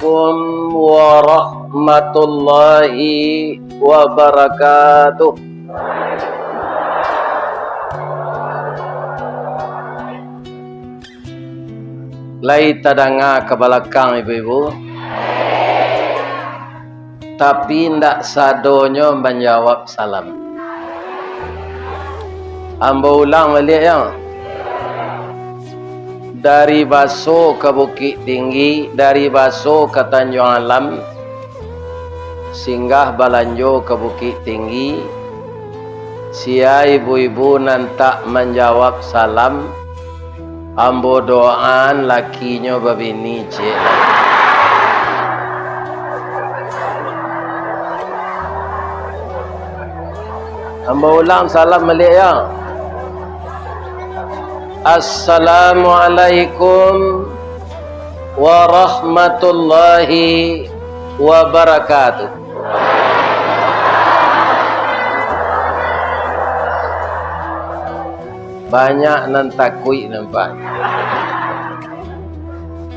Assalamualaikum warahmatullahi wabarakatuh. Lai tadanga ke belakang ibu-ibu, tapi ndak sadonyo menjawab salam. Ambo ulang balik ya. Dari Baso ke Bukit Tinggi, dari Baso ke Tanjung Alam, singgah Balanjo ke Bukit Tinggi. Sia ibu-ibu nantak menjawab salam. Ambo doaan lakinya babini cik. Ambo ulang salam balik ya. Assalamualaikum warahmatullahi wabarakatuh. Banyak nantakui nampak.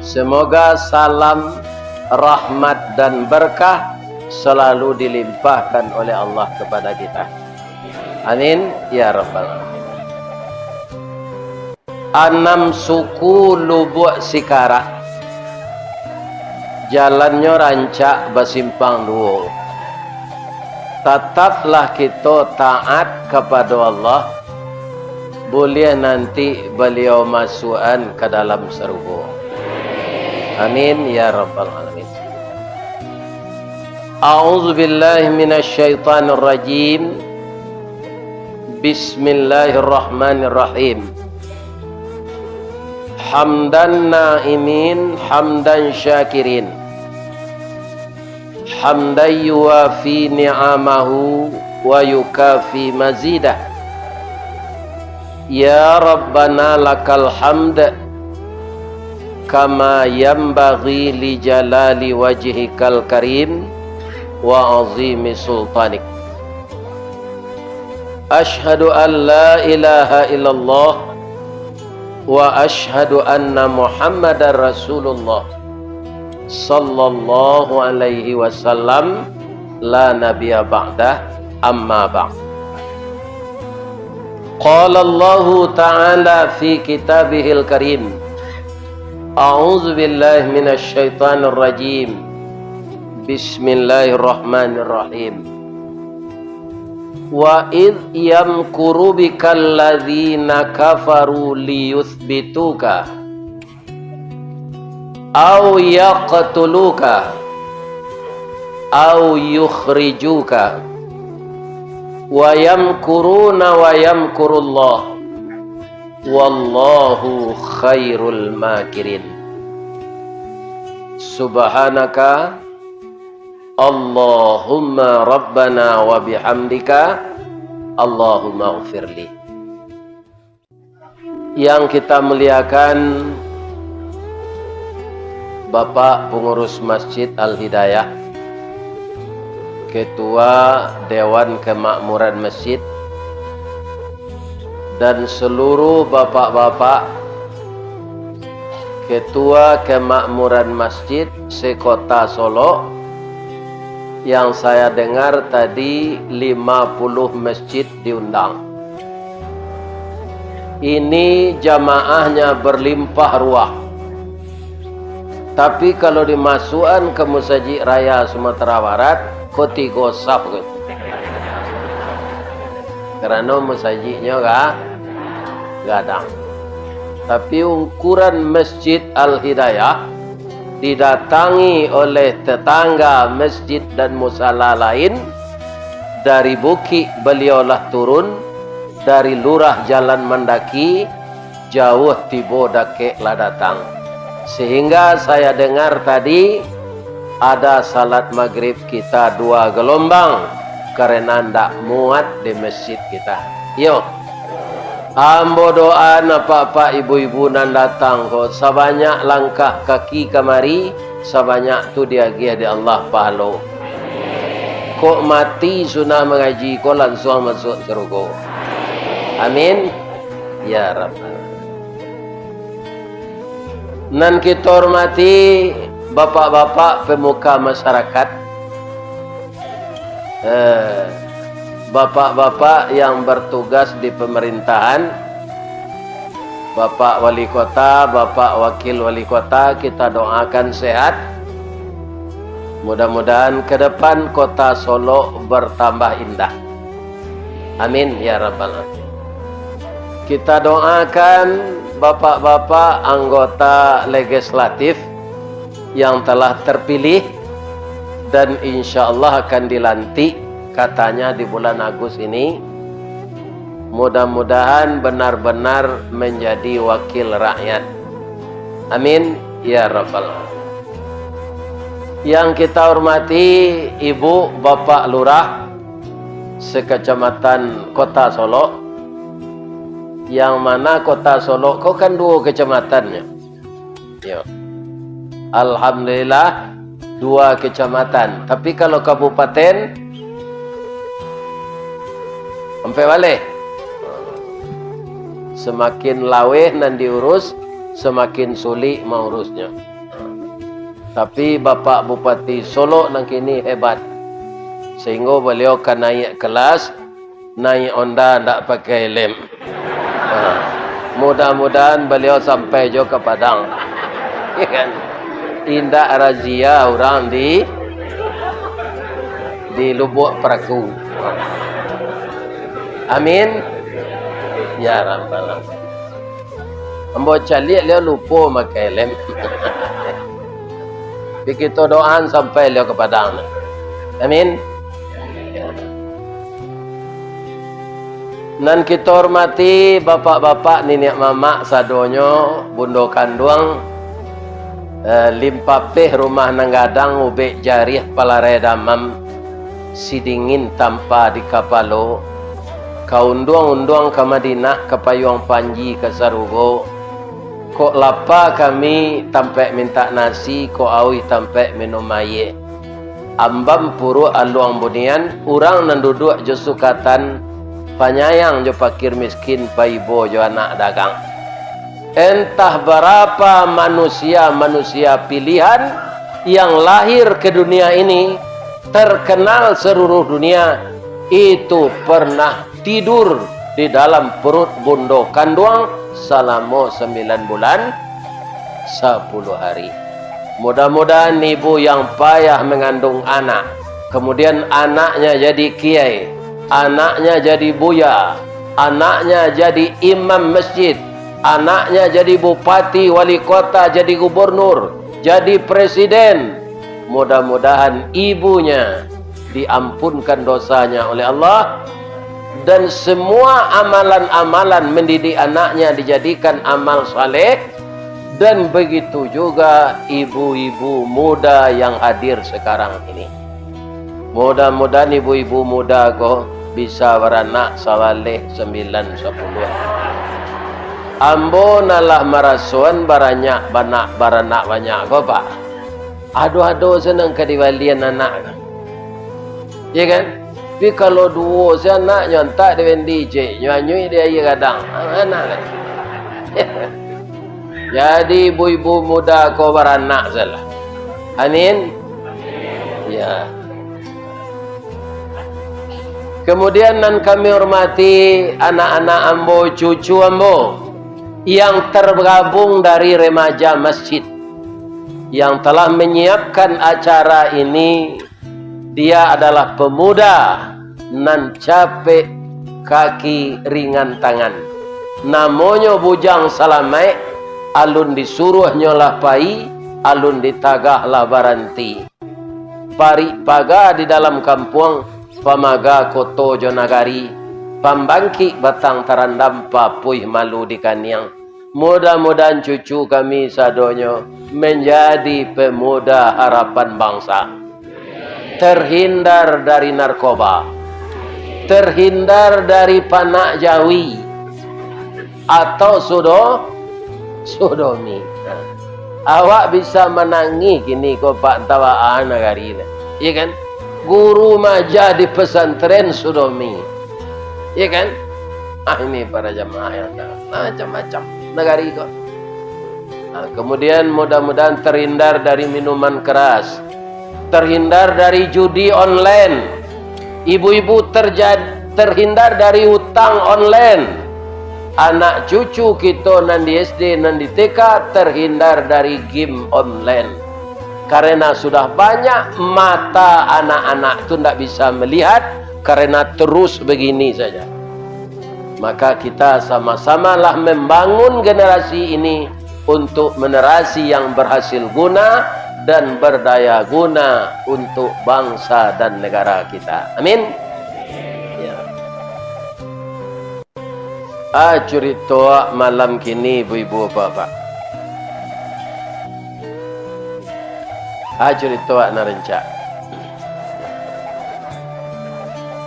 Semoga salam, rahmat dan berkah selalu dilimpahkan oleh Allah kepada kita. Amin ya rabbal alamin. 6 suku Lubuk Sikarak, jalannya rancak bersimpang dua. Tetaplah kita taat kepada Allah, boleh nanti beliau masukkan ke dalam surga. Amin ya rabbal alamin. A'udzu billahi minasyaitonir rajim. Bismillahirrahmanirrahim. Hamdan na'imin, hamdan syakirin, hamdan yuwafi ni'amahu wa yukafi mazidah. Ya Rabbana lakal hamd kama yanbaghi li jalali wajhikal karim wa azimi sultanik. Ashhadu an la ilaha illallah wa ashhadu anna Muhammadar Rasulullah sallallahu alaihi wasallam la nabiyya ba'dah, amma ba'd. Qala Allah ta'ala fi kitabihil karim. A'udzu billahi minasy syaithanir rajim. Bismillahirrahmanirrahim. Wa idh yamkuru bikal ladzina kafaru liyuthbituka aw yaqtuluka aw yukhrijuka wa yamkuruna wa yamkurullah wallahu khairul makirin. Subhanaka Allahumma rabbana wa bihamdika Allahumma ghfirli. Yang kita muliakan Bapak Pengurus Masjid Al-Hidayah, Ketua Dewan Kemakmuran Masjid, dan seluruh bapak-bapak Ketua Kemakmuran Masjid sekota Solo. Yang saya dengar tadi 50 masjid diundang. Ini jamaahnya berlimpah ruah. Tapi kalau dimasukkan ke Masjid Raya Sumatera Barat, koti gosap gitu. Karena masjidnya gak ada. Tapi ukuran Masjid Al-Hidayah didatangi oleh tetangga masjid dan musala lain. Dari Bukit beliaulah turun, dari lurah jalan mendaki, jauh tiba dakeklah datang. Sehingga saya dengar tadi ada salat maghrib kita 2 gelombang karena ndak muat di masjid kita. Yuk, ambo doa apa-apa ibu-ibu nan datang kok sebanyak langkah kaki kemari, sebanyak tu dia di Allah pahala. Kok mati sunnah mengaji kok langsung masuk surga. Amin ya rabbal. Nan kita hormati bapak-bapak pemuka masyarakat, bapak-bapak yang bertugas di pemerintahan, bapak wali kota, bapak wakil wali kota, kita doakan sehat. Mudah-mudahan ke depan kota Solo bertambah indah. Amin ya rabbal alamin. Kita doakan bapak-bapak anggota legislatif yang telah terpilih dan insya Allah akan dilantik katanya di bulan Agustus ini. Mudah-mudahan benar-benar menjadi wakil rakyat. Amin ya rabbal alamin. Yang kita hormati Ibu Bapak Lurah sekecamatan Kota Solo, yang mana Kota Solo kau kan 2 kecamatannya. Yo. Alhamdulillah 2 kecamatan. Tapi kalau kabupaten sampai balik. Semakin laweh nan diurus, semakin sulit mengurusnya. Tapi Bapak Bupati Solo nang kini hebat. Sehingga beliau kan naik kelas, naik Honda tak pakai lem. Mudah-mudahan beliau sampai juga ke Padang. Ya kan? Tindak razia orang di Lubuk Peraku. Amin ya rabbal alamin. Ambo calik dia lupa pakai lem. Begitu doaan sampai dia ke Padang. Amin. Nan kita hormati bapak-bapak, nenek mamak sadonyo, bundo kanduang, limpapeh rumah nanggadang, ubek jarih palare damam, sidingin tanpa di kapalo, kaunduang-unduang ke Madinah, ke Payung Panji, ke Sarugo, kok lapa kami tampe minta nasi, kok awi tampe minum air. Ambam puru aluang bunian, urang nan duduk jo sukatan, panyayang jo fakir miskin, paibo jo anak dagang. Entah berapa manusia-manusia pilihan yang lahir ke dunia ini, terkenal seluruh dunia, itu pernah tidur di dalam perut bundo kanduang selama 9 bulan 10 hari. Mudah-mudahan ibu yang payah mengandung anak, kemudian anaknya jadi kiai, anaknya jadi buya, anaknya jadi imam masjid, anaknya jadi bupati, wali kota, jadi gubernur, jadi presiden. Mudah-mudahan ibunya diampunkan dosanya oleh Allah, dan semua amalan-amalan mendidik anaknya dijadikan amal saleh. Dan begitu juga ibu-ibu muda yang hadir sekarang ini. Mudah-mudahan ibu-ibu muda kok bisa beranak saleh 9-10. Ambo nalah marasuan baranak banyak kok pak. Aduh senang kediwalian anak. Ya kan? Tapi kalau 2 anak nyontak dengan DJ, nyanyi dia kadang anak kan. Jadi ibu-ibu muda kau beranak salah. Amin. Ya. Kemudian nan kami hormati anak-anak ambo, cucu ambo yang tergabung dari remaja masjid yang telah menyiapkan acara ini. Dia adalah pemuda nan capek kaki ringan tangan. Namanya Bujang Salamai. Alun disuruh nyolah pai, alun ditagah lah baranti. Pari paga di dalam kampung, pamaga koto jonagari, pambangki batang tarandam papuih malu di kaniang. Mudah-mudahan cucu kami sadonyo menjadi pemuda harapan bangsa. Terhindar dari narkoba, terhindar dari panak jawi atau sodomi. Awak bisa menangi kini kau pak tawaan negari ini, iya kan? Guru maja di pesantren sodomi, iya kan? Ini para jamaah yang macam-macam negari kau. Kemudian mudah-mudahan terhindar dari minuman keras, terhindar dari judi online. Ibu-ibu terhindar dari hutang online. Anak cucu kita nan di SD, nan di TK terhindar dari game online. Karena sudah banyak mata anak-anak itu tidak bisa melihat karena terus begini saja. Maka kita sama-samalah membangun generasi ini untuk generasi yang berhasil guna dan berdaya guna untuk bangsa dan negara kita. Amin. Ya. Cerita malam kini ibu-ibu bapak. Cerita narencak.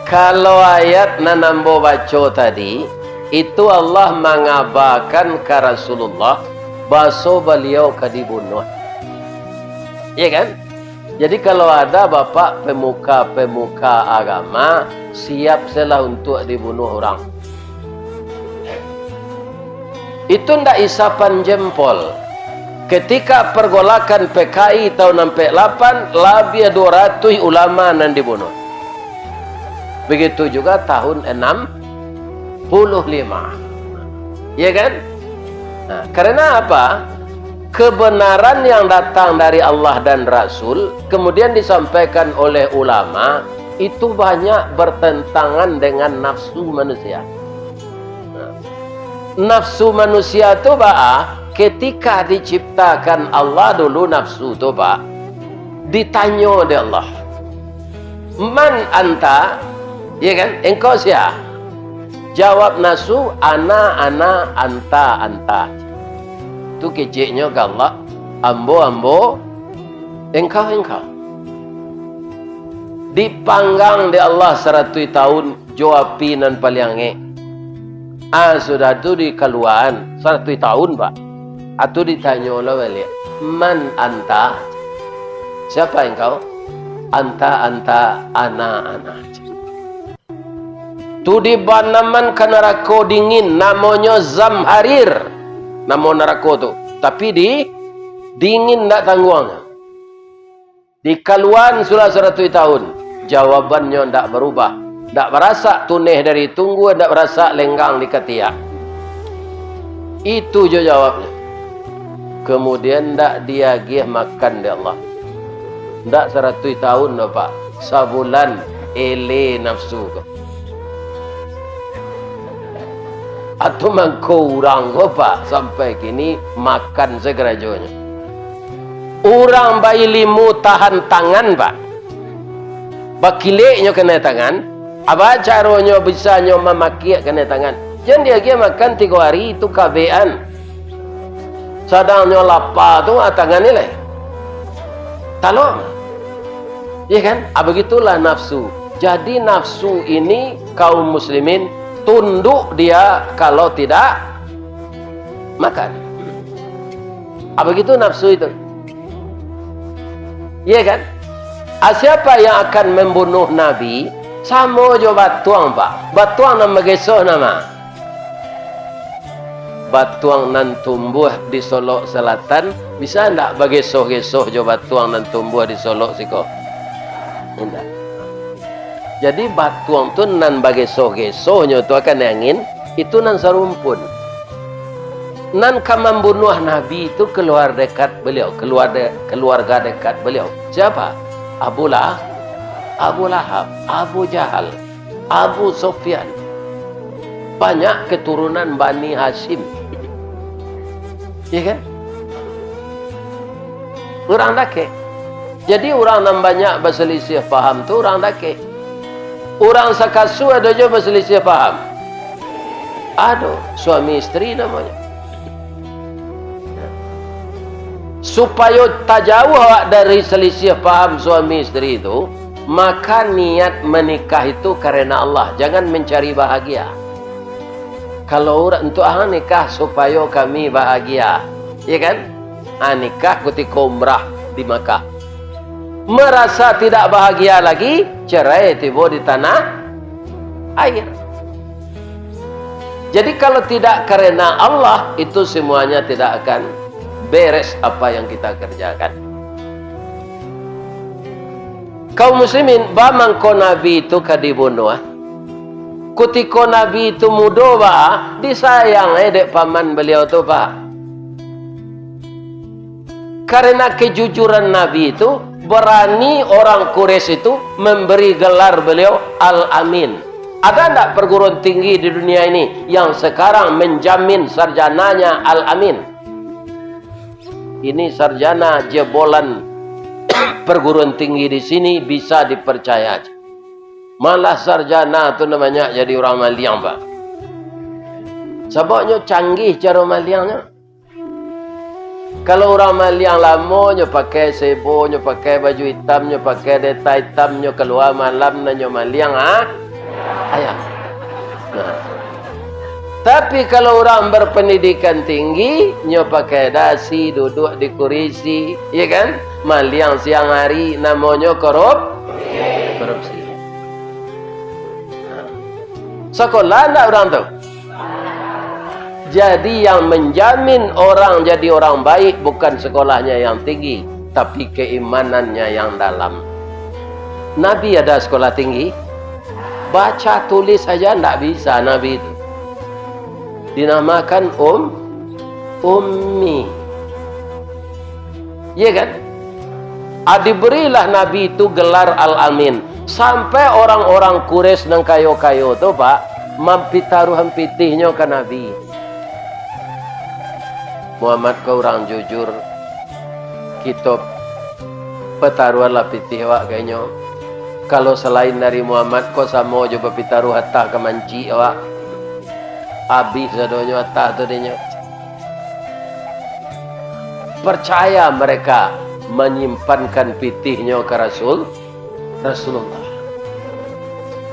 Kalau ayat nanambo baca tadi, itu Allah mengabarkan ke Rasulullah bahasa beliau dibunuh. Iya kan? Jadi kalau ada bapak pemuka-pemuka agama siap salah untuk dibunuh orang. Itu ndak isapan jempol. Ketika pergolakan PKI tahun 68, lebih 200 ulama yang dibunuh. Begitu juga tahun 65. Iya kan? Nah, karena apa? Kebenaran yang datang dari Allah dan Rasul kemudian disampaikan oleh ulama itu banyak bertentangan dengan nafsu manusia. Nah, nafsu manusia itu ketika diciptakan Allah dulu nafsu itu ditanya oleh Allah, man anta, ya kan? Engkau siapa? Jawab nafsu, ana, anta. Itu keciknya ke Allah, ambo, engkau. Dipanggang di Allah 100 tahun, jawapi nan paliange. Sudah tu di keluaran 100 tahun pak. Atau ditanya oleh balik, man anta? Siapa engkau? Anta, ana. Tu di banaman ke neraka dingin, namanya Zamharir. Nama neraka tu. Tapi dingin tak tangguang. Di keluaran sudah 100 tahun. Jawabannya tak berubah. Tak berasa tuneh dari tunggu, tak berasa lenggang di ketiak. Itu je jawabnya. Kemudian tak diagih makan di Allah. Tak 100 tahun pak. Sabulan ele nafsu ke. Atau mangko orang pak sampai kini makan segerajonya. Orang bayi limu tahan tangan pak. Bakileknya kena tangan. Apa caranya bisanya memakai kena tangan. Jangan dia makan 3 hari itu kabean. Sadangnya lapar tu tangan ni lah. Tolong. Ya kan? Begitulah nafsu. Jadi nafsu ini kaum muslimin tunduk dia kalau tidak makan. Begitu nafsu itu. Iya kan? Siapa yang akan membunuh Nabi? Sama je batuang pak. Batuang nama gesoh nama. Batuang nan tumbuh di Solok Selatan. Bisa tak bagesoh-gesoh je batuang nan tumbuh di Solok siko? Tidak. Jadi batuang tu nan bagesoh-gesohnya tu akan angin. Itu nan sarumpun. Nan membunuh Nabi itu keluar dekat beliau. Keluarga dekat beliau. Siapa? Abu Lahab, Abu Jahal, Abu Sufyan. Banyak keturunan Bani Hashim. Ya kan? Orang dake. Jadi orang yang banyak berselisih faham tu orang dake. Orang sakasu ada je berselisih faham. Aduh, suami isteri namanya. Supaya tak jauh awak dari selisih faham suami isteri itu, maka niat menikah itu karena Allah. Jangan mencari bahagia. Kalau orang untuk nikah supaya kami bahagia, ya kan? Nikah ketika umrah di Makkah. Merasa tidak bahagia lagi, cerai tiba di tanah air. Jadi kalau tidak karena Allah, itu semuanya tidak akan beres apa yang kita kerjakan. Kaum muslimin, bamangko Nabi itu kadibunuh. Kutiko Nabi itu mudo ba, disayang dek paman beliau tu pak. Karena kejujuran Nabi itu, berani orang Quraisy itu memberi gelar beliau Al-Amin. Ada tak perguruan tinggi di dunia ini yang sekarang menjamin sarjananya Al-Amin? Ini sarjana jebolan perguruan tinggi di sini bisa dipercaya. Malah sarjana tu namanya jadi orang maliang pak. Sebabnya canggih cara maliangnya. Kalau orang maliang lama, nyo pakai sebo, nyo pakai baju hitam, nyo pakai deta hitam, nyo keluar malam, nyo maliang, ayam. Nah. Tapi kalau orang berpendidikan tinggi, nyo pakai dasi, duduk di kursi, ya kan? Maliang siang hari, namanya korupsi. Sekolah enggak orang tu? Jadi yang menjamin orang jadi orang baik bukan sekolahnya yang tinggi, tapi keimanannya yang dalam. Nabi ada sekolah tinggi? Baca tulis saja tidak bisa Nabi itu. Dinamakan ummi. Ya kan? Diberilah Nabi itu gelar Al-Amin. Sampai orang-orang Quraisy nang kayo-kayo tu pak, mampitaruh hampitihnya ke Nabi. Muhammad kau orang jujur, kita petaruhanlah pitih awak kayaknya. Kalau selain dari Muhammad kau sama je berpitaruh hatta ke manci awak. Habis sadonyo hatta tu dia. Percaya mereka menyimpankan pitihnya ke Rasulullah.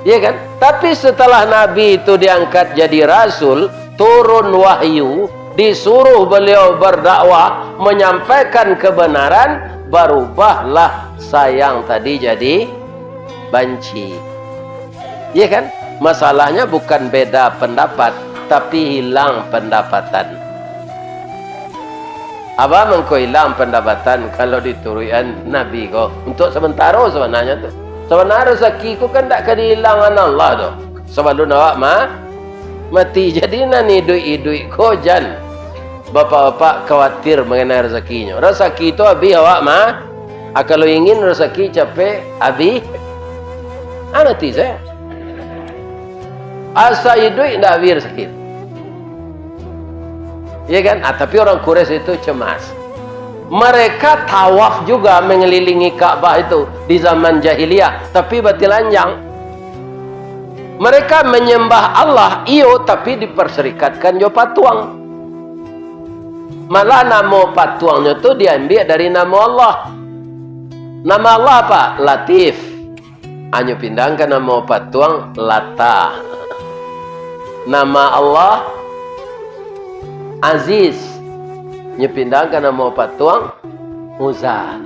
Ya kan? Tapi setelah Nabi itu diangkat jadi Rasul, turun wahyu, disuruh beliau berdakwah, menyampaikan kebenaran, berubahlah sayang tadi jadi banci. Ya kan? Masalahnya bukan beda pendapat, tapi hilang pendapatan. Apa mengko hilang pendapatan kalau diturunan Nabi kau? Untuk sementara sebenarnya tu. Sebenarnya rezeki ku kan tak kehilangan Allah tu. Sebab lu nawak mati jadi nani duit ko jan. Bapak-bapak khawatir mengenai rezekinya. Rezeki itu habis awak kalau ingin rezeki capek habis mati saya. Asa duit ndak habis rezeki. Ya kan? Tapi orang Quraisy itu cemas. Mereka tawaf juga mengelilingi Ka'bah itu di zaman jahiliyah, tapi batilanjang. Mereka menyembah Allah, iyo, tapi diperserikatkan jo patuang. Malah nama patuangnya itu diambil dari nama Allah. Nama Allah apa? Latif. Hanya pindahkan nama patuang Lata. Nama Allah Aziz. Nyepindahkan nama patuang Uzza.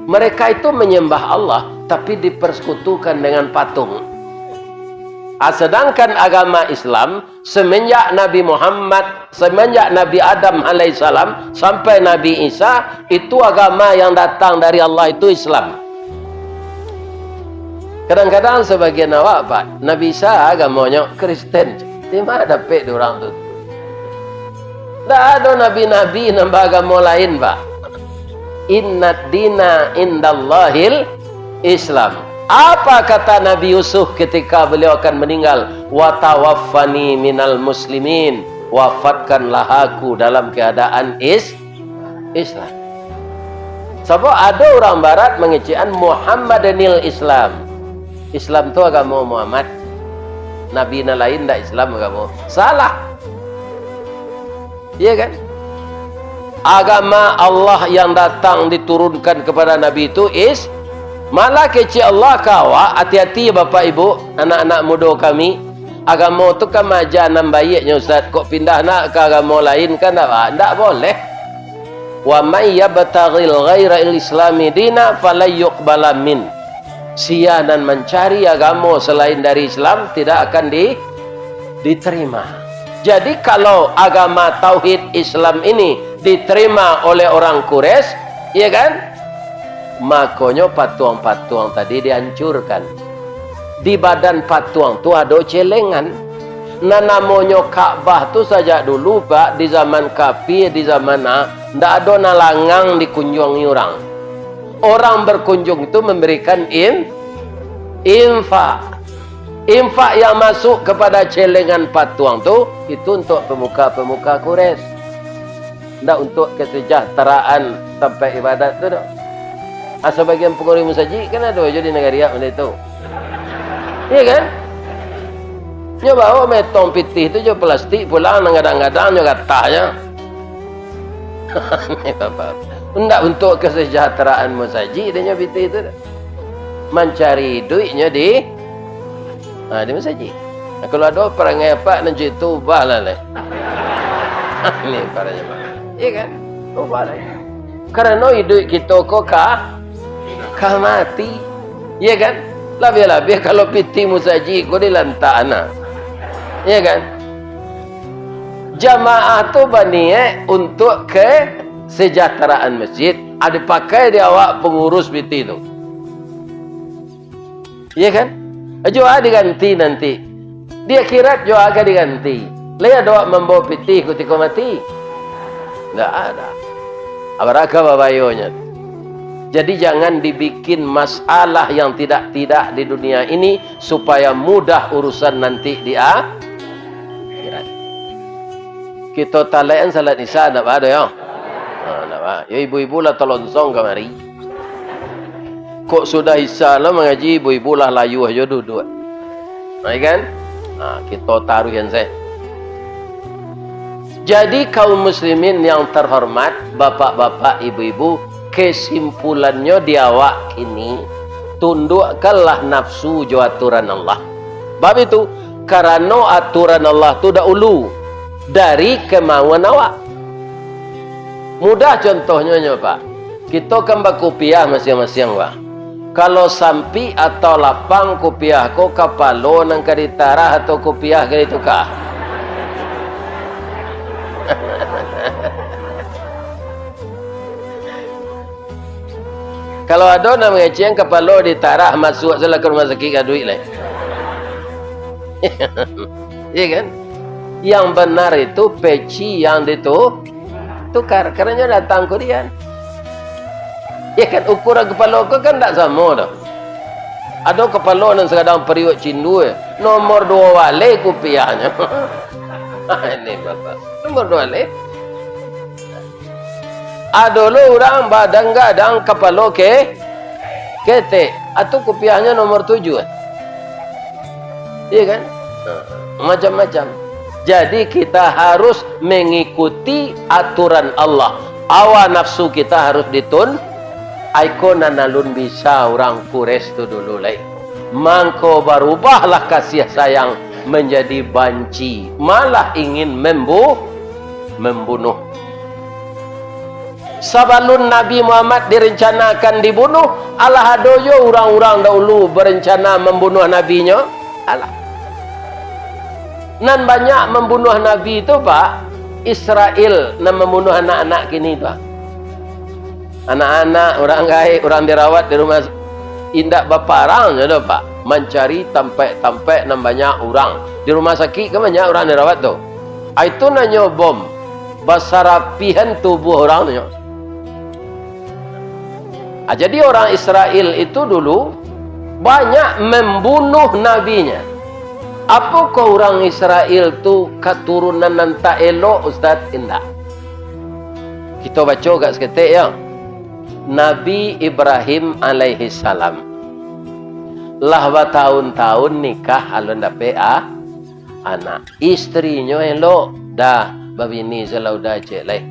Mereka itu menyembah Allah tapi dipersekutukan dengan patung. Sedangkan agama Islam semenjak Nabi Muhammad, semenjak Nabi Adam alaihissalam sampai Nabi Isa, itu agama yang datang dari Allah itu Islam. Kadang-kadang sebagian awak pak, Nabi Isa agamanya Kristen. Di mana dapat orang tu? Tak ada nabi-nabi nambah agama lain pak. Inna dina indallahil Islam. Apa kata Nabi Yusuf ketika beliau akan meninggal? Wa tawaffani minal muslimin. Wafatkanlah aku dalam keadaan Islam. Sebab ada orang barat mengecekkan Muhammadanil Islam. Islam itu agama Muhammad. Nabi lain tak Islam agama. Salah. Iya kan? Agama Allah yang datang diturunkan kepada Nabi itu malah kecil Allah kawa. Hati-hati bapak ibu, anak-anak muda kami. Agama itu kan majanan baiknya Ustaz. Kok pindah nak ke agama lain kan tak boleh. Wa may yabtaghil ghaira al-islami dina falyuqbala min. Sianan mencari agama selain dari Islam tidak akan diterima. Jadi kalau agama tauhid Islam ini diterima oleh orang Quraisy, iya kan? Makanya patung-patung tadi dihancurkan. Di badan patung tu ada celengan. Nah, namanya Ka'bah tu saja dulu Pak, di zaman kafir, di zaman ndak ada nalangang dikunjungi orang. Orang berkunjung itu memberikan infak. Infak yang masuk kepada celengan patung tu itu untuk pemuka-pemuka Quraisy. Ndak untuk kesejahteraan tempat ibadat tu dah. Sebagian pengurus masjid kan ada aja di negara macam itu. Iya kan? Nyo bawa metong pitih tu je plastik pulang kadang-kadang nyo katanya. Ni bapak. Ndak untuk kesejahteraan masjid dia nyo pitih tu. Mencari duitnya di masjid. Nah, kalau ada perangai apa nanti tu balah leh. Ini parahnya Pak. Iya kan? Ubah lah. Karena hidup kita kok kah mati. Iya kan? Lebih-lebih kalau piti musajid kau di lantana. Iya kan? Jamaah tu bani untuk kesejahteraan masjid. Ada pakai dia awak pengurus piti tu. Iya kan? Jua diganti nanti. Dia kira jua akan diganti. Lihat doa membawa piti ketika mati. Tidak ada. Abaraka babayonya. Jadi jangan dibikin masalah yang tidak-tidak di dunia ini supaya mudah urusan nanti di akhirat. Kita talayan salat isya tak ada ya? Tak ada. Ya ibu-ibu lah telonsong kemari. Kok sudah isya lah mengaji ibu-ibu lah layu aja duduk. Baik kan? Kita taruh yang saya. Jadi kaum muslimin yang terhormat, bapak-bapak, ibu-ibu, kesimpulannya di awak ini, tundukkanlah nafsu jo aturan Allah. Bab itu, karena aturan Allah itu dahulu dari kemauan awak. Mudah contohnya Pak. Kita kan berkopiah masing-masing Pak. Kalau sampi atau lapang kopiah ko kapalo nang kaditara atau kopiah kali tukar. Kalau ada nak mengeceng kepala ditarah masuk salah ke rumah sakit ke duit lah. Iya kan? Yang benar itu peci yang tukar. Kerana datang Korean. Ya kan ukuran kepala kau kan tak sama dah. Ada kepala yang sekadang periuk cindu nomor 2 wale kopiahnya. Ini bapak. Nomor 2 wale. Ada lo orang badang-gadang kepala kete atau kopiahnya nomor 7. Iya kan? Macam-macam. Jadi kita harus mengikuti aturan Allah. Awa nafsu kita harus ditun. Aikon nalun bisa orang Quraisy tu dulu lagi. Mangko berubahlah kasih sayang menjadi banci. Malah ingin membunuh. Sabalun Nabi Muhammad direncanakan dibunuh, Allah adoyo orang-orang dahulu berencana membunuh nabinya. Allah. Nan banyak membunuh nabi itu Pak, Israel nan membunuh anak-anak kini Pak. Anak-anak orang gaib, orang dirawat di rumah indak baparang je Pak. Mencari tampak nan banyak orang. Di rumah sakit kan banyak orang dirawat tu. Itu nanya bom. Basarapihan tubuh orang tu. Jadi orang Israel itu dulu banyak membunuh nabinya. Apakah orang Israel tu keturunan nan tak elok Ustaz? Indah. Kita baca kat seketik ya. Nabi Ibrahim alaihi salam. Lah bertahun-tahun nikah alun dapat anak. Istrinya elok dah babini selau dah cek lai.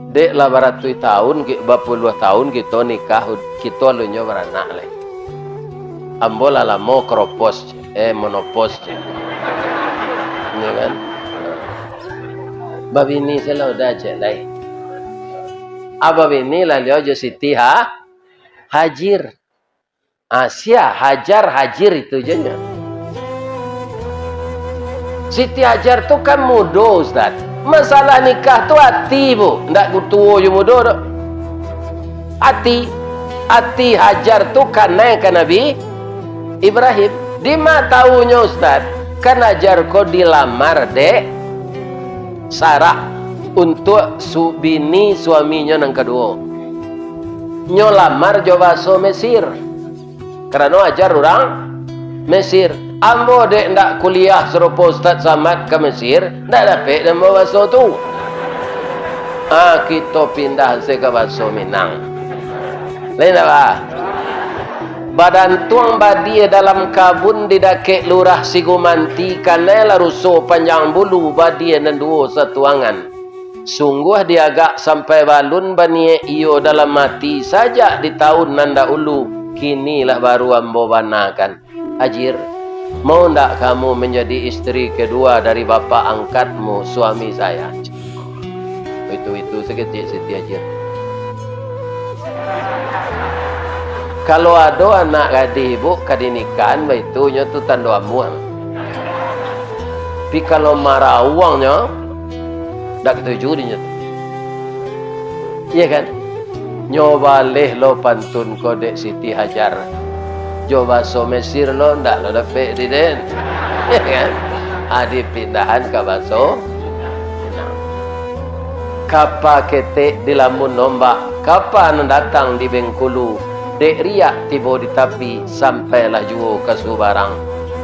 Dek lah beratus tahun, berpuluh tahun kita nikah, kita lunyo beranak leh. Ambo lah lama kropos, monopos. Ini kan? Babini selalu dah jelai. Babini lah lihat je Siti Hajir. Asia Hajar Hajir itu je nya. Siti Hajar tu kan muda Ustaz. Masalah nikah tu hati bu, ndak kutuo je mudo dak. Hati Hajar tu kanai ke Nabi Ibrahim. Di mana tahunya Ustaz? Kan Hajar ko dilamar dek Sarah untuk bini suaminya yang kedua. Nyo lamar Jowaso Mesir. Karena Hajar orang Mesir. Ambo dek ndak kuliah serupa Ustaz Samad ke Mesir, ndak dapat dan Jowaso tu. Kita pindah ke Jowaso Minang. Lain apa? Badan tuang badia dalam kabun didake lurah Sigumanti kanela rusuh panjang bulu badia dan dua satuangan. Sungguh diagak sampai balun banie iyo dalam mati saja di tahun nanda ulu. Kinilah baru ambo banakan. Hajir, mau ndak kamu menjadi istri kedua dari bapak angkatmu, suami saya? Itu sekecil Siti Hajir. Kalau ada anak gadis ibu kadinikan, itu nya tu tanda amuang. Tapi kalau marah uangnya, tak ketujuh dia. Iya kan? Nyoba leh lo pantun kode Siti Hajar. Jowaso Mesir lo ndak lo dapat di den. Iya kan? Adi pindahan ke Baso. Kapa ketek di lamun nombak, kapan datang di Bengkulu. Dek riak tiba di tepi sampailah juo ke Subarang.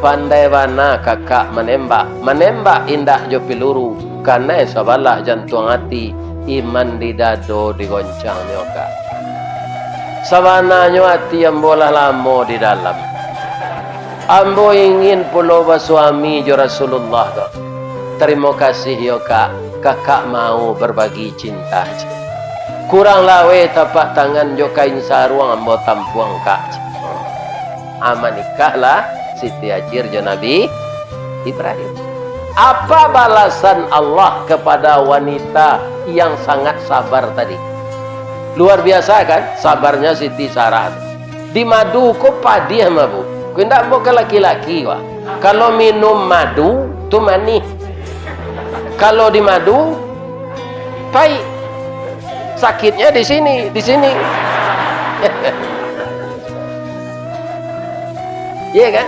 Pandai mana kakak menembak indah jo peluru. Karena sabalah jantung hati, iman di dado digoncang nyoka. Sabananya hati yang bolah lama di dalam. Ambo ingin pulau suami jo Rasulullah do. Terima kasih yoka, kakak mau berbagi cinta. Kurang lawe tapak tangan jo kain saruang ambo tampuang kak. Aman nikahlah Siti Hajir jo Nabi Ibrahim. Apa balasan Allah kepada wanita yang sangat sabar tadi? Luar biasa kan sabarnya Siti Sarah. Di madu ko padi sama bu. Kau ndak mau ke laki-laki wah. Kalau minum madu tu manis. Kalau di madu pahit. Sakitnya di sini. Iya kan?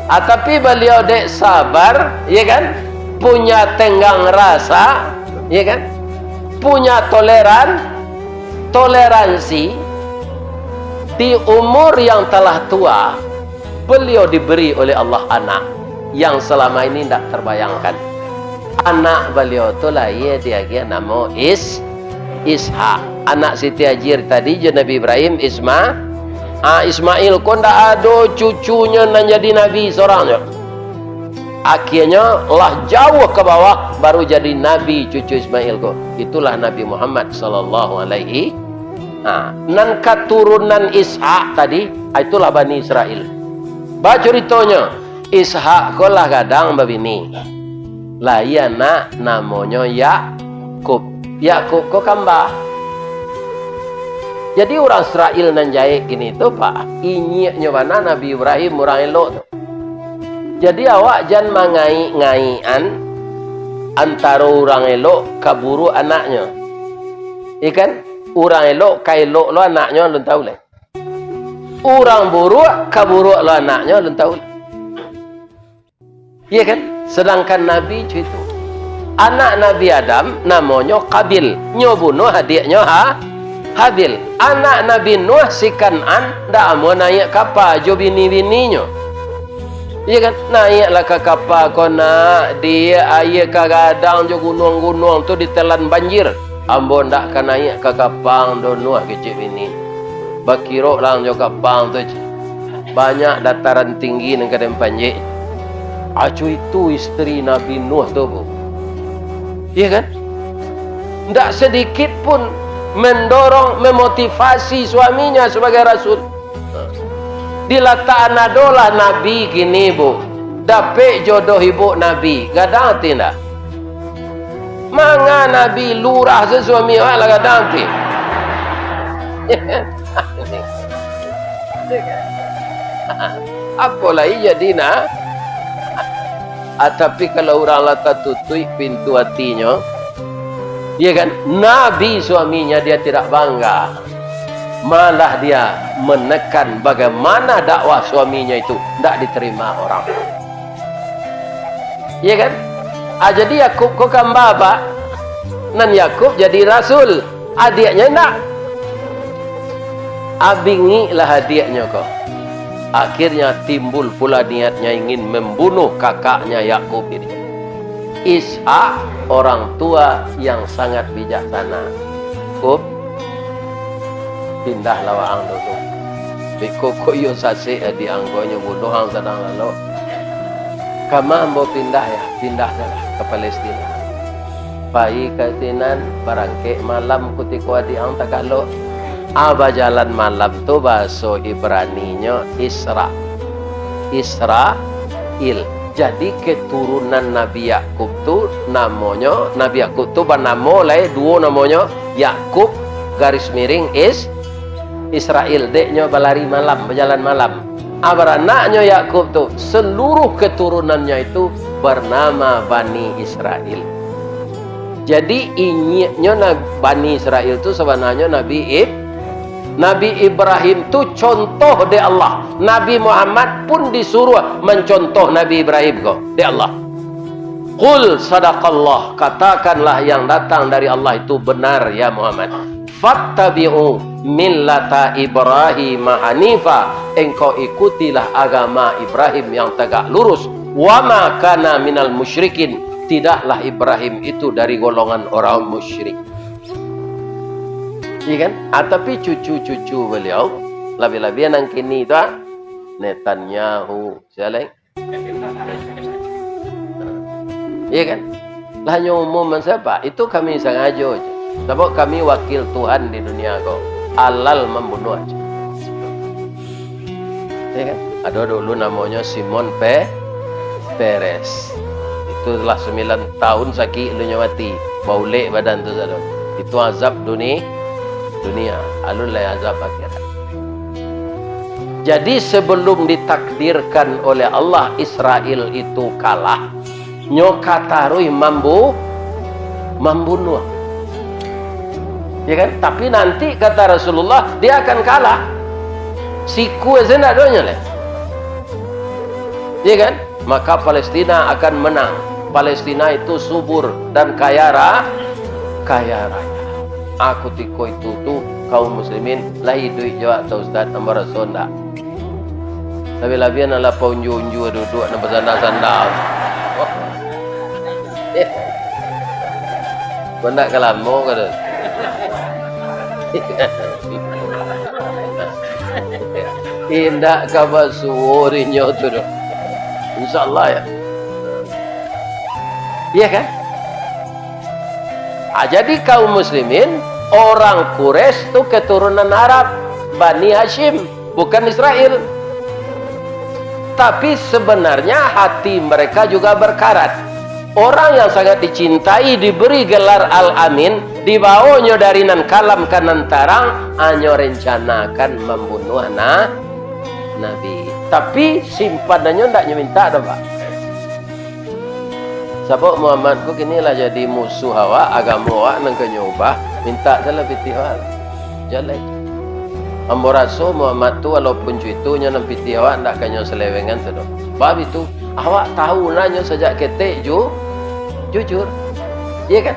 Tapi beliau dek sabar, iya kan? Punya tenggang rasa, iya kan? Punya toleransi. Di umur yang telah tua, beliau diberi oleh Allah anak yang selama ini tidak terbayangkan. Anak beliau tu lah dia nama Ishak. Anak Siti Hajir tadi je Nabi Ibrahim Ismail ko ndak ada cucunya nan jadi nabi seorang. Akhirnya lah jauh ke bawah baru jadi nabi cucu Ismail ko. Itulah Nabi Muhammad sallallahu alaihi. Nan keturunan Ishak tadi itulah Bani Israel. Ba ceritanya Ishak ko lah gadang babini. Lah iya nak namanya Yakub. Yakub ko kambah. Jadi orang Israel nan jahit gini tu pak. Inyiknya mana Nabi Ibrahim orang elok tu. Jadi awak jangan mengai-ngaian antara orang elok kaburu anaknya. Ikan orang elok kailok lo anaknya lu tahu le. Orang buruk kaburu lo anaknya lu tahu. Iya kan? Sedangkan Nabi itu anak Nabi Adam namanya Qabil, nyo bunuh adiknya Habil. Anak Nabi Nuh si Kan'an ndak mau naik kapal jo bini-bininya. Iya kan? Naiklah ke kapal kona dia air kagadang jo gunung-gunung tu ditelan banjir. Ambo ndak kan naik ke kapal do Nuh kecil ini. Bakiro lang jo kapal tu banyak dataran tinggi nang kadang banjir. Acu itu istri Nabi Nuh tu bu. Iya kan? Tidak sedikit pun mendorong, memotivasi suaminya sebagai Rasul. Dilataan adolah Nabi gini bu. Dapet jodoh ibu Nabi. Gadang tidak? Manga Nabi lurah sesuami lah gadang ti. Apalah jadi nak? Tapi kalau orang lata tutui pintu hatinya, ya kan, Nabi suaminya dia tidak bangga, malah dia menekan bagaimana dakwah suaminya itu tidak diterima orang. Ya kan? Jadi Yakub kok kan bapa, nan Yakub jadi rasul, adiknya enggak. Abingi lah adiknya kok. Akhirnya timbul pula niatnya ingin membunuh kakaknya Yakub ini. Ishak orang tua yang sangat bijaksana. Yakub pindah lawa ang dulu. Biko koyo sase di anggonya bunuh ang sedang lalu. Kama mau pindah ya, pindah ke Palestina. Pai katinan barangke malam kutiko di ang takalo. Aba jalan malam tu bahasa Ibraninya Israel. Jadi keturunan Nabi Yakub tu namanya, Nabi Yakub tu bernama lain dua namanya Yakub garis miring Israel. Deknya berlari malam, berjalan malam. Anak-anaknya Yakub tu seluruh keturunannya itu bernama Bani Israel. Jadi inyanya Bani Israel tu sebenarnya Nabi Ibrahim tu contoh dari Allah. Nabi Muhammad pun disuruh mencontoh Nabi Ibrahim kok dari Allah. Qul sadaqallah, katakanlah yang datang dari Allah itu benar ya Muhammad. Fattabi'u millata Ibrahim hanifa, engkau ikutilah agama Ibrahim yang tegak lurus. Wa ma kana minal musyrikin, tidaklah Ibrahim itu dari golongan orang musyrik. Iya kan? Tapi cucu-cucu beliau lebih-lebih nang kini tu Netanyahu, siapa? Iya kan? Hanya umum siapa? Itu kami sengaja aja. Sebab kami wakil Tuhan di dunia kau. Halal membunuh aja. Iya kan? Ada dulu namanya Simon Peres. Itu telah 9 tahun sakit lunya mati. Baulek badan tu saudara. Itu azab dunia. Alun lai azab akhirat. Jadi sebelum ditakdirkan oleh Allah Israel itu kalah, nyokatarui membunuh. Ya kan? Tapi nanti kata Rasulullah dia akan kalah. Siku aja nak doanya leh. Ya kan? Maka Palestina akan menang. Palestina itu subur dan kaya raya. Aku tiko itu tu kaum muslimin lahi duit jawab atau ustaz nombor sonda. Tapi labian ala paunju-unju duduk na bersandar-sandar. Benda kalamo kada. Indah kabar suurinya tu. Insyaallah ya. Iya kan? Jadi kaum muslimin, orang Quraisy itu keturunan Arab, Bani Hashim, bukan Israel. Tapi sebenarnya hati mereka juga berkarat. Orang yang sangat dicintai diberi gelar Al-Amin, dibawanya dari nan kalam kanan tarang, hanya rencanakan membunuh Nabi. Tapi simpanannya tidak minta ada Pak. Sebab Muhammad ku kini lah jadi musuh awak, agama awak nang kenyubah, minta salah pitih awak. Jalan. Ambo rasa Muhammad tu walaupun cuitunya nang pitih awak ndak kanyo selewengan tu. Bab itu awak tahu nanya sejak ketek jujur. Iya kan?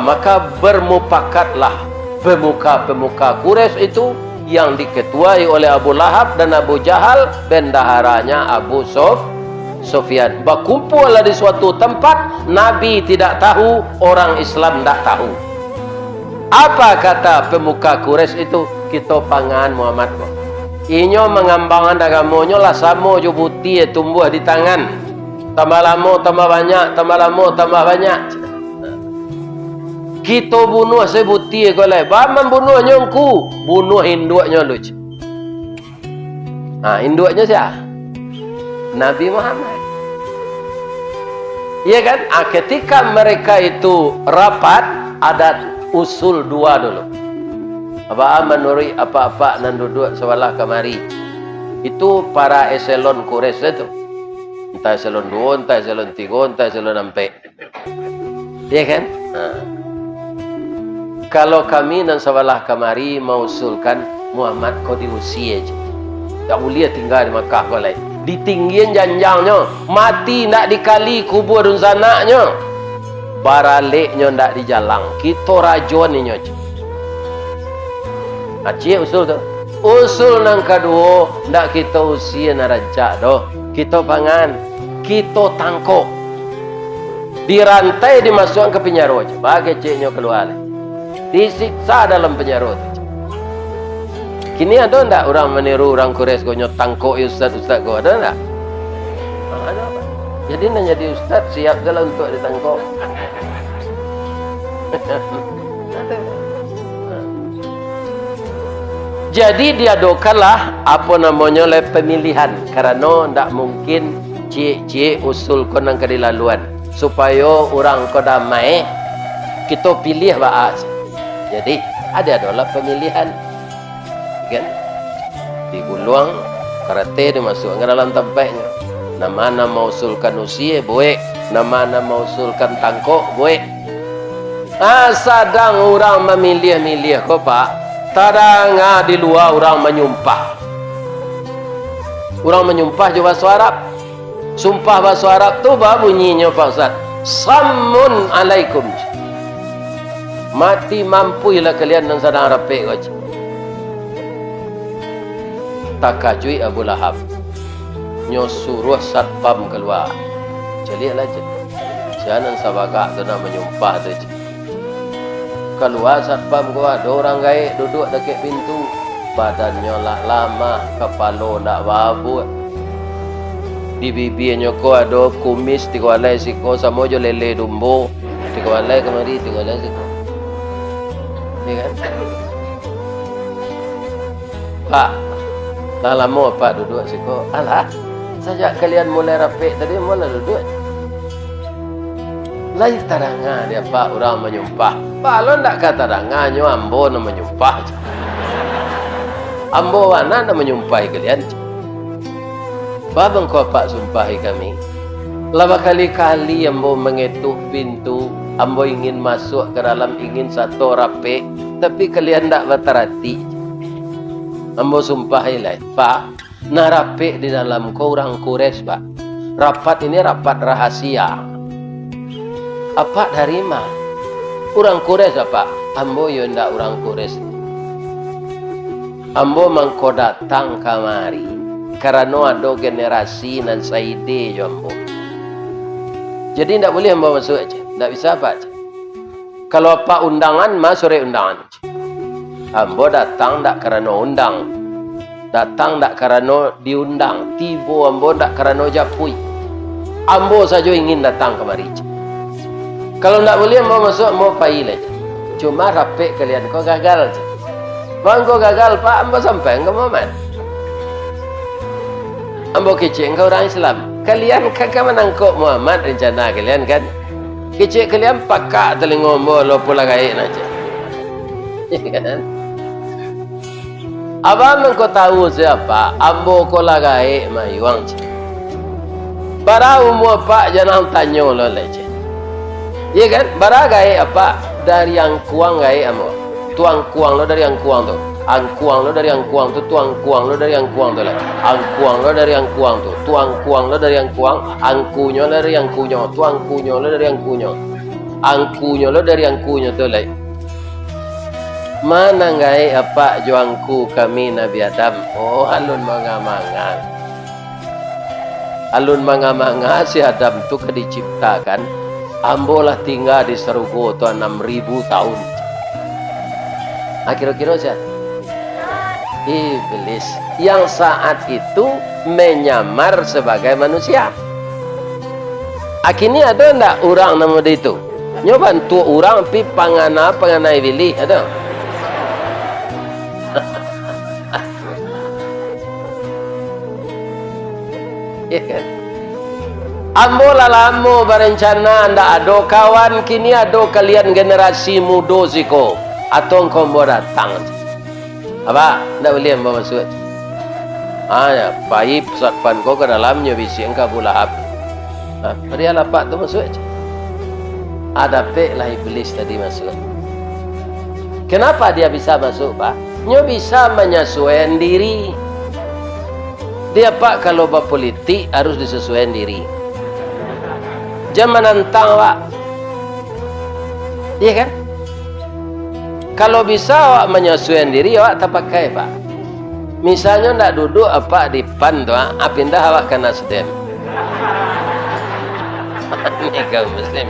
Maka bermupakatlah pemuka-pemuka Quraisy itu yang diketuai oleh Abu Lahab dan Abu Jahal, bendaharanya Abu Sufyan. Berkumpul di suatu tempat, Nabi tidak tahu, orang Islam tidak tahu. Apa kata pemuka Quraisy itu? Kita pangan Muhammad kok. Inyo mengambangan agamonyo lah samo jo putih tumbuh di tangan. Tambah lama tambah banyak, tambah lama tambah banyak. Kita bunuh sebuti golai. Baman bunuh nyongku, bunuh induknya lucu. Induknya siapa? Nabi Muhammad. Iya kan? Ketika mereka itu rapat, ada usul dua dulu. Apa menurut apa-apa nan duduk sebelah kemari. Itu para eselon Quraisy itu. Entah eselon 2, entah eselon 3, entah eselon 4. Ya kan? Kalau kami dan sabalah kamari mausulkan Muhammad kau diusi aja. Tak boleh tinggal di Makkah kau lain. Di tinggian janjangnya, mati ndak dikali kubur dan sanaknya. Baraleknya ndak dijalang. Kita rajon ni nyoc. Acik usul tu. Usul nang kedua, ndak kita usia narajak doh. Kita pangan, kita tangkok. Dirantai dimasukkan ke penjara. Bagi ciknya keluar. Disiksa dalam penjara. Kini ada tak orang meniru orang Quraisy kau tangkok ustaz-ustaz kau ada tak? Ada apa? Jadi nak jadi ustaz siap dalam untuk ditangkok. Jadi diadakanlah apa namanya oleh pemilihan kerana tak mungkin cik-cik usul kau nang kedilaluan supaya orang kau damai kita pilih baas. Jadi ada adalah pemilihan. Kan? Diguluang karate dimasukkan ke dalam tempatnya. Nama mausulkan usia boleh, nama mausulkan tangkok boleh. Sadang orang memilih-milih kau pak, tadang di luar orang menyumpah. Orang menyumpah juga bahasa Arab. Sumpah bahasa Arab tu bah bunyinya Pak Ustaz. Sammun alaikum. Mati mampuilah kalian dan sadang rapik kau. Takajui Abu Lahab nyo suruh satpam keluar. Jelilah je. Jangan sabagak tu nak menyumpah tu je. Keluar satpam gua ada orang gaib duduk dekat pintu. Badannya lah lama, kepala nak babut. Di bibirnya ko ada kumis 3 helai siko sama je lele dumbo. 3 helai kemari 3 helai siko. Ya kan? Pak, dah lama Pak duduk siko. Alah, sejak kalian mulai rapik tadi mulai duduk. Lain tarangan dia Pak orang menyumpah. Pak lo ndak kata tarangannya ambo nak menyumpah. Ambo mana nak menyumpahi kalian? Babang kau Pak sumpahi kami. Lama kali-kali ambo mengetuk pintu, ambo ingin masuk ke dalam, ingin satu rapik, tapi kalian ndak berterati. Ambo sumpahilah, Pak, nak rapik di dalam kau orang Quraisy, Pak. Rapat ini rapat rahasia. Apa dari mana? Orang Quraisy apa? Ambo yo ndak orang Quraisy. Ambo mangko datang kamari karena ada generasi nan saide yo ambo. Jadi ndak boleh ambo masuk aja. Ndak bisa Pak. Kalau apa undangan, mas sore undangan. Ambo datang tak kerana undang. Datang tak kerana diundang. Tiba ambo tak kerana japui. Ambo saja ingin datang kemari. Kalau tak boleh ambo masuk, ambo fail aja. Cuma rapik kalian kau gagal aja. Bang kau gagal Pak, ambo sampai ke Muhammad. Ambo kecik kau orang Islam. Kalian kakak menangkuk Muhammad rencana kalian kan? Kecik kalian pakak telinga ambo lo pula gaik aja. Kan? Abang kau tahu siapa? Ambo kau lagai mayuang. Para umur Pak jangan tanya lo leje. Iya kan? Bara gaik apa? Dari yang kuang gaik ambo. Tuang kuang lo dari yang kuang tu. Ang kuang lo dari yang kuang tu. Tuang kuang lo dari yang kuang tu lah. Ang kuang lo dari yang kuang tu. Tuang kuang lo dari yang kuang. Ang kunyo dari yang kunyo. Tuang kunyo lo dari yang kunyo. Ang kunyo lo dari yang kunyo tu lah. Mana ngai apa juangku kami Nabi Adam. Oh alun manga-manga. Alun manga-manga si Adam tu ke diciptakan. Ambolah tinggal di Serugo tu 6.000 tahun. Kira-kira siapa? Iblis yang saat itu menyamar sebagai manusia. Akhirnya ada tak orang nama dia itu? Nyoba bantu orang pi panganai bilih ada? Ya kan? Ambo lalamu berencana anda ada kawan kini ada kalian generasi muda ziko atau engkau mau datang apa? Ndak boleh ambo masuk. Ya, pai pesat pan kau ke dalamnya bisi engkau pula api. Dia lapak tu masuk aja. Ada lah iblis tadi masuk. Kenapa dia bisa masuk, Pak? Dia bisa menyesuaikan diri. Dia, Pak, kalau berpolitik harus disesuaikan diri. Jangan menantang, Pak. Iya kan? Kalau bisa awak menyesuaikan diri, awak tak pakai, Pak. Misalnya nak duduk apa di PAN tu, pindah awak ke Nasdem. Ini kaum muslim.